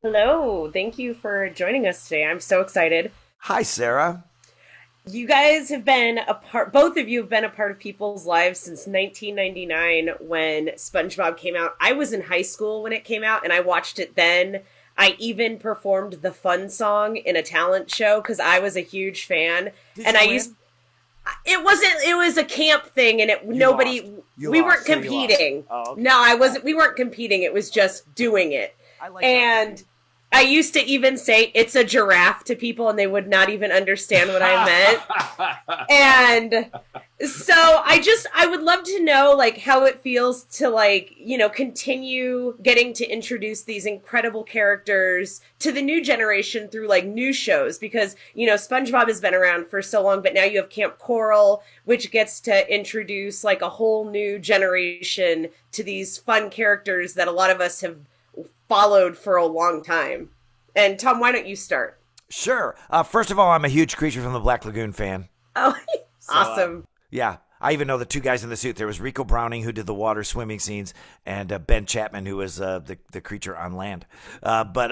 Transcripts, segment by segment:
Hello, thank you for joining us today. I'm so excited. Hi, Sarah. You guys have been a part, both of you have been a part of people's lives since 1999 when SpongeBob came out. I was in high school when it came out and I watched it then. I even performed the fun song in a talent show because I was a huge fan. Did And you I win? used it wasn't it was a camp thing and it You nobody lost. You we lost. weren't So you lost. competing. Oh, okay. No, I wasn't we weren't competing. It was just doing it. I like And I used to even say it's a giraffe to people and they would not even understand what I meant. And so I would love to know like how it feels to like, continue getting to introduce these incredible characters to the new generation through like new shows because, SpongeBob has been around for so long, but now you have Camp Coral, which gets to introduce like a whole new generation to these fun characters that a lot of us have followed for a long time. And Tom, why don't you start? Sure. First of all, I'm a huge Creature from the Black Lagoon fan. Oh, awesome. Yeah. I even know the two guys in the suit. There was Rico Browning, who did the water swimming scenes, and Ben Chapman, who was the creature on land. What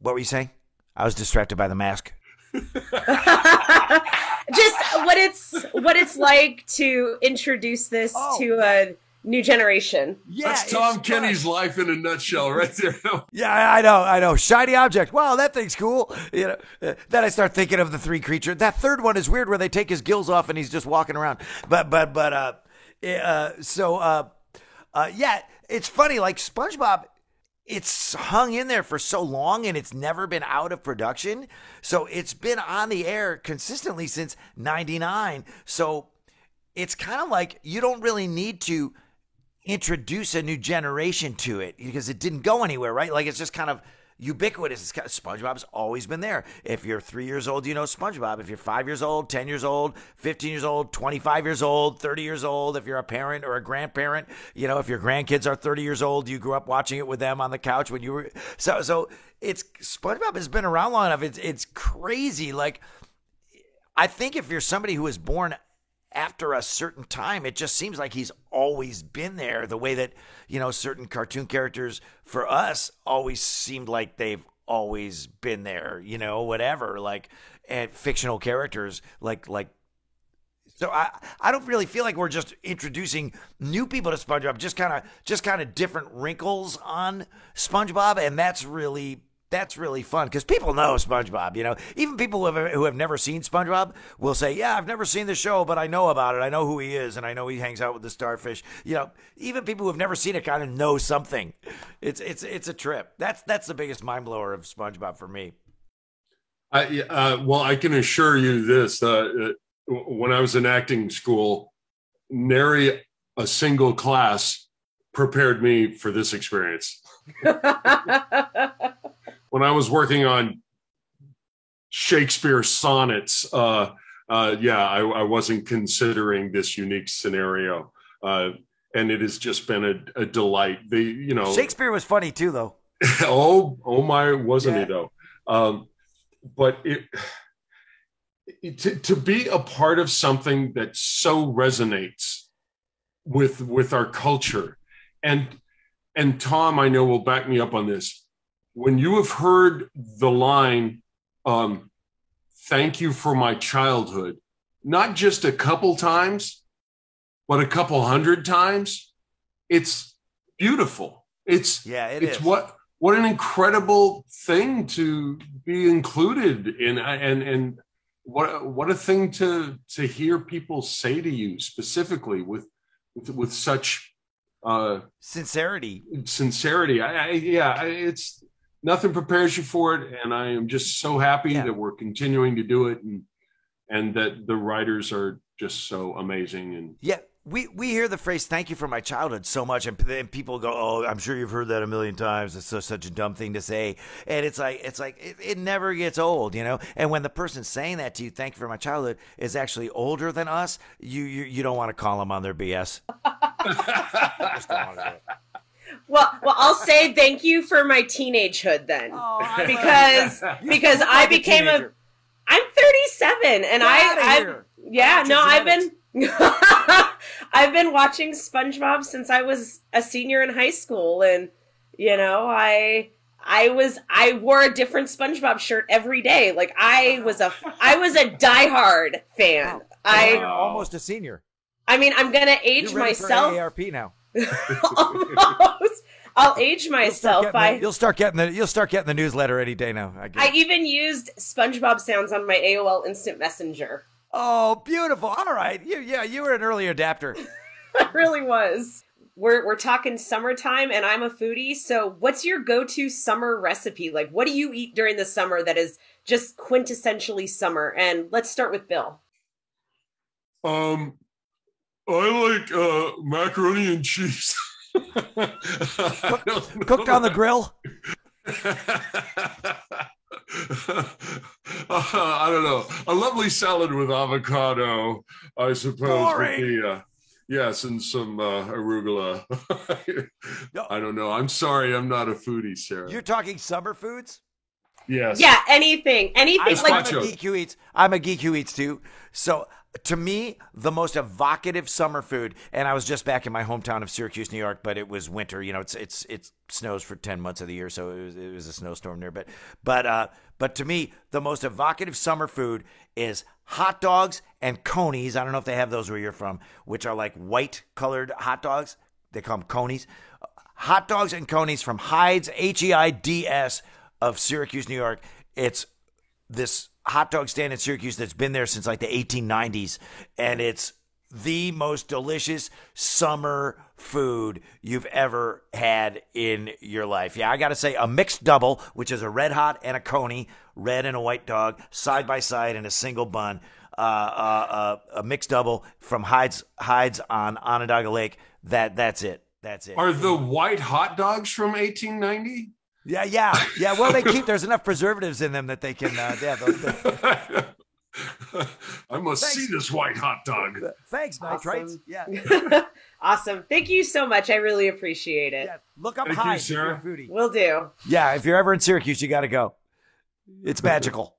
were you saying? I was distracted by the mask. Just what it's like to introduce this to a new generation. Yeah, That's Tom Kenny's life in a nutshell, right there. Yeah, I know. Shiny object. Wow, that thing's cool. Then I start thinking of the three creatures. That third one is weird, where they take his gills off and he's just walking around. Yeah, it's funny. Like SpongeBob, it's hung in there for so long and it's never been out of production. So it's been on the air consistently since '99. So it's kind of like you don't really need to introduce a new generation to it because it didn't go anywhere, right? Like it's just kind of ubiquitous. SpongeBob's always been there. If you're 3 years old, you know SpongeBob. If you're 5 years old, 10 years old, 15 years old, 25 years old, 30 years old, if you're a parent or a grandparent, if your grandkids are 30 years old, you grew up watching it with them on the couch when you were so it's SpongeBob has been around long enough. It's crazy. Like I think if you're somebody who was born after a certain time, it just seems like he's always been there, the way that, certain cartoon characters for us always seemed like they've always been there, whatever, like, and fictional characters so I don't really feel like we're just introducing new people to SpongeBob, just kind of different wrinkles on SpongeBob, and that's really fun because people know SpongeBob. Even people who have never seen SpongeBob will say, "Yeah, I've never seen the show, but I know about it. I know who he is, and I know he hangs out with the starfish." Even people who have never seen it kind of know something. It's a trip. That's the biggest mind blower of SpongeBob for me. Well, I can assure you this: when I was in acting school, nary a single class prepared me for this experience. When I was working on Shakespeare sonnets, I wasn't considering this unique scenario, and it has just been a delight. Shakespeare was funny too, though. oh my, wasn't he though? But to be a part of something that so resonates with our culture, and Tom, I know, will back me up on this. When you have heard the line, "Thank you for my childhood," not just a couple times, but a couple hundred times, it's beautiful. It is. What an incredible thing to be included in, and what a thing to hear people say to you specifically with such sincerity. It's nothing prepares you for it, and I am just so happy that we're continuing to do it, and that the writers are just so amazing. And we hear the phrase "thank you for my childhood" so much, and people go, "Oh, I'm sure you've heard that a million times. It's such a dumb thing to say." And it's like it never gets old, And when the person saying that to you, "Thank you for my childhood," is actually older than us, you don't want to call them on their BS. Just don't want to do it. Well, I'll say thank you for my teenagehood then, because I became I'm 37, and I've been I've been watching SpongeBob since I was a senior in high school, and I wore a different SpongeBob shirt every day. Like I was a diehard fan. You're almost a senior. I mean, I'm gonna age You're ready myself. for AARP now. Almost. I'll age myself You'll start getting the newsletter any day now. I even used SpongeBob sounds on my AOL Instant Messenger. Oh, beautiful! All right, you were an early adapter. I really was. We're talking summertime, and I'm a foodie. So, what's your go-to summer recipe? Like, what do you eat during the summer that is just quintessentially summer? And let's start with Bill. I like macaroni and cheese. Cooked on the grill. I don't know. A lovely salad with avocado, I suppose. Would be, yes, and some arugula. I don't know. I'm sorry, I'm not a foodie, Sarah. You're talking summer foods? Yes. Yeah, anything. I'm Like a geek who eats. I'm a geek who eats too. So to me, the most evocative summer food, and I was just back in my hometown of Syracuse, New York, but it was winter. It snows for 10 months of the year, so it was a snowstorm there. But to me, the most evocative summer food is hot dogs and conies. I don't know if they have those where you're from, which are like white colored hot dogs. They call them conies. Hot dogs and conies from Heids, Heids of Syracuse, New York. It's this hot dog stand in Syracuse that's been there since like the 1890s, and it's the most delicious summer food you've ever had in your life. Yeah, I got to say, a mixed double, which is a red hot and a coney, red and a white dog, side by side in a single bun. A mixed double from Heids on Onondaga Lake. That's it. Are the white hot dogs from 1890? Yeah. Well, there's enough preservatives in them that they can. I must see this white hot dog. Thanks, nitrites. Awesome. Yeah. Awesome. Thank you so much. I really appreciate it. Yeah. Look up Thank Heids you, Sarah. if you're a foodie. Will do. Yeah, if you're ever in Syracuse, you got to go. It's magical.